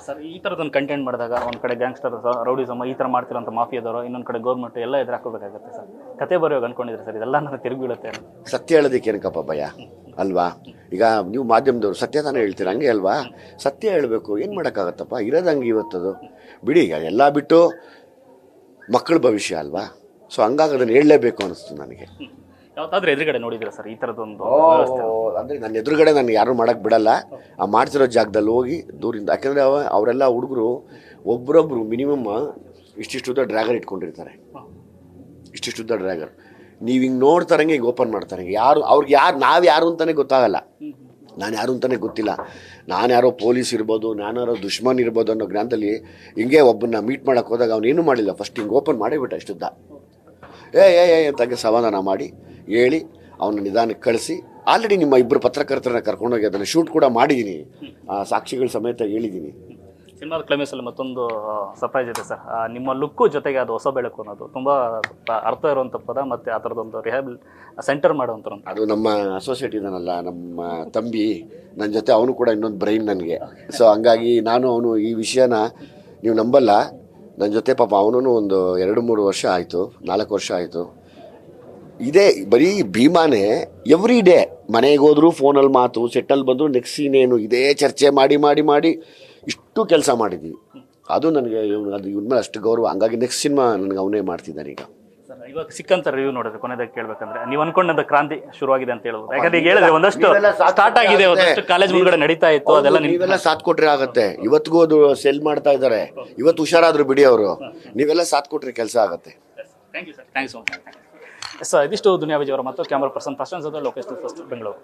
Sir ಈ ಥರದೊಂದು content ಮಾಡಿದಾಗ ಒಂದು ಕಡೆ ಗ್ಯಾಂಗ್ಸ್ಟರ್ ರೌಡಿಸಮ್ ಈ ಥರ ಮಾಡ್ತಿರೋಂಥ ಮಾಫಿಯಾದವರು, ಇನ್ನೊಂದು ಕಡೆ ಗೌರ್ಮೆಂಟ್ ಎಲ್ಲ ಎದುರಾಕೋಬೇಕಾಗುತ್ತೆ ಸರ್. ಕತೆ ಬರೆಯೋಗಿ ಅನ್ಕೊಂಡಿದ್ರೆ ಸರ್ ಇದೆಲ್ಲ ನನಗೆ ತಿರುಗಿ ಬೀಳುತ್ತೆ. ಸತ್ಯ ಹೇಳೋದಕ್ಕೆ ಏನಕ್ಕಪ್ಪ ಭಯ ಅಲ್ವಾ? ಈಗ ನೀವು ಮಾಧ್ಯಮದವರು ಸತ್ಯ ತಾನೇ ಹೇಳ್ತೀರ, ಹಂಗೆ ಅಲ್ವಾ? ಸತ್ಯ ಹೇಳಬೇಕು, ಏನು ಮಾಡೋಕ್ಕಾಗತ್ತಪ್ಪ, ಇರೋದಂಗೆ ಇವತ್ತದು. ಬಿಡಿ, ಈಗ ಎಲ್ಲ ಬಿಟ್ಟು ಮಕ್ಕಳ ಭವಿಷ್ಯ ಅಲ್ವಾ? ಸೊ ಹಂಗಾಗಿ ಅದನ್ನು ಹೇಳಲೇಬೇಕು ಅನಿಸ್ತು ನನಗೆ. ಯಾವತ್ತಾದ್ರೂ ಎದುರುಗಡೆ ನೋಡಿದ್ರೆ ಸರ್ ಈ ಥರದೊಂದು? ಅಂದರೆ ನನ್ನ ಎದುರುಗಡೆ ನಾನು ಯಾರು ಮಾಡೋಕ್ಕೆ ಬಿಡಲ್ಲ. ಆ ಮಾಡ್ತಿರೋ ಜಾಗದಲ್ಲಿ ಹೋಗಿ ದೂರಿಂದ, ಯಾಕೆಂದರೆ ಅವರೆಲ್ಲ ಹುಡುಗರು ಒಬ್ಬರೊಬ್ಬರು ಮಿನಿಮಮ್ ಇಷ್ಟಿಷ್ಟುದ್ದ ಡ್ರ್ಯಾಗರ್ ಇಟ್ಕೊಂಡಿರ್ತಾರೆ. ಇಷ್ಟಿಷ್ಟುದ್ದ ಡ್ರ್ಯಾಗರ್ ನೀವು ಹಿಂಗೆ ನೋಡ್ತಾರಂಗೆ ಈಗ ಓಪನ್ ಮಾಡ್ತಾರೆ. ಯಾರು ಅವ್ರಿಗೆ ನಾವು ಯಾರು ಅಂತಲೇ ಗೊತ್ತಾಗಲ್ಲ. ನಾನು ಯಾರು ಅಂತಲೇ ಗೊತ್ತಿಲ್ಲ. ನಾನು ಯಾರೋ ಪೊಲೀಸ್ ಇರ್ಬೋದು, ನಾನು ಯಾರೋ ದುಶ್ಮನ್ ಇರ್ಬೋದು ಅನ್ನೋ ಜ್ಞಾನದಲ್ಲಿ ಹಿಂಗೆ ಒಬ್ಬನ್ನ ಮೀಟ್ ಮಾಡೋಕ್ಕೆ ಹೋದಾಗ ಅವನೇನು ಮಾಡಿಲ್ಲ, ಫಸ್ಟ್ ಹಿಂಗೆ ಓಪನ್ ಮಾಡಿಬಿಟ್ಟ ಇಷ್ಟುದ್ದ. ಅಂತಂಗೆ ಸಮಾಧಾನ ಮಾಡಿ ಹೇಳಿ ಅವನ ನಿಧಾನಕ್ಕೆ ಕಳಿಸಿ. ಆಲ್ರೆಡಿ ನಿಮ್ಮ ಇಬ್ಬರು ಪತ್ರಕರ್ತರನ್ನ ಕರ್ಕೊಂಡೋಗಿ ಅದನ್ನು ಶೂಟ್ ಕೂಡ ಮಾಡಿದ್ದೀನಿ, ಸಾಕ್ಷಿಗಳ ಸಮೇತ ಹೇಳಿದ್ದೀನಿ. ಸಿನಿಮಾದ ಕ್ಲೈಮ್ಯಾಕ್ಸಲ್ಲಿ ಮತ್ತೊಂದು ಸರ್ಪ್ರೈಸ್ ಇದೆ ಸರ್. ನಿಮ್ಮ ಲುಕ್ಕು ಜೊತೆಗೆ ಅದು ಹೊಸ ಬೆಳಕು ಅನ್ನೋದು ತುಂಬ ಅರ್ಥ ಇರುವಂಥ ಪದ, ಮತ್ತು ಆ ಥರದೊಂದು ರಿಹ್ಯಾಬಿಲ್ ಸೆಂಟರ್ ಮಾಡುವಂಥ ಅದು ನಮ್ಮ ಅಸೋಸಿಯೇಟ್ ಇದ್ದಾನಲ್ಲ, ನಮ್ಮ ತಂಬಿ, ನನ್ನ ಜೊತೆ ಅವನು ಕೂಡ ಇನ್ನೊಂದು ಬ್ರೈನ್ ನನಗೆ. ಸೊ ಹಂಗಾಗಿ ಅವನು ಈ ವಿಷಯನ ನೀವು ನಂಬಲ್ಲ, ನನ್ನ ಜೊತೆ ಪಾಪ ಅವನು ಒಂದು 2-3 ವರ್ಷ ಆಯಿತು, 4 ವರ್ಷ ಆಯಿತು. ಇದೇ ಬರೀ ಭೀಮಾನೇ ಎವ್ರಿ ಡೇ ಮನೆಗೆ ಹೋದ್ರು ಫೋನಲ್ಲಿ ಮಾತು, ಸೆಟ್ಟಲ್ಲಿ ಬಂದರು ನೆಕ್ಸ್ಟ್ ಸೀನ್ ಏನು, ಇದೇ ಚರ್ಚೆ ಮಾಡಿ ಮಾಡಿ ಮಾಡಿ ಇಷ್ಟು ಕೆಲಸ ಮಾಡಿದ್ದೀವಿ. ಅದು ನನಗೆ ಇವನ ಮೇಲೆ ಅಷ್ಟು ಗೌರವ. ಹಂಗಾಗಿ ನೆಕ್ಸ್ಟ್ ಸಿನಿಮಾ ನನಗೆ ಅವನೇ ಮಾಡ್ತಿದ್ದಾನೆ ಈಗ. ಸರ್ ಇವಾಗ ಸಿಕ್ಕಂತ ರಿವ್ಯೂ ನೋಡಿದ್ರೆ ಕೊನೆದಾಗ ಕೇಳಬೇಕಂದ್ರೆ ನೀವು ಅನ್ಕೊಂಡಂತ ಕ್ರಾಂತಿ ಶುರುವಾಗಿದೆ ಅಂತ ಹೇಳ್ಬೋದು. ಯಾಕಂದ್ರೆ ಈಗ ಹೇಳಿದ್ರೆ ಒಂದಷ್ಟು ಸ್ಟಾರ್ಟ್ ಆಗಿದೆ, ಒಂದಷ್ಟು ಕಾಲೇಜ್ ಮುಂದ್ಗಡೆ ನಡೀತಾ ಇತ್ತು, ಅದೆಲ್ಲ ನೀವೆಲ್ಲ ಸಾಥ್ ಕೊಟ್ರೆ ಆಗುತ್ತೆ. ಇವತ್ತಿಗೂ ಅದು ಸೆಲ್ ಮಾಡ್ತಾ ಇದ್ದಾರೆ, ಇವತ್ತು ಹುಷಾರಾದ್ರು ಬಿಡಿ ಅವರು. ನೀವೆಲ್ಲ ಸಾಥ್ ಕೊಟ್ರೆ ಕೆಲಸ ಆಗುತ್ತೆ. Thank you sir, thank you so much. Sir ಇದಿಷ್ಟು ದುನಿಯಾ ವಿಜಯ್ ಅವರ ಮತ್ತು ಕ್ಯಾಮರಾ ಪರ್ಸನ್ ಪ್ರಶಾಂತ್ ಜೊತೆ ಲೋಕೇಶ್ ಫಸ್ಟ್ ಬೆಂಗಳೂರು.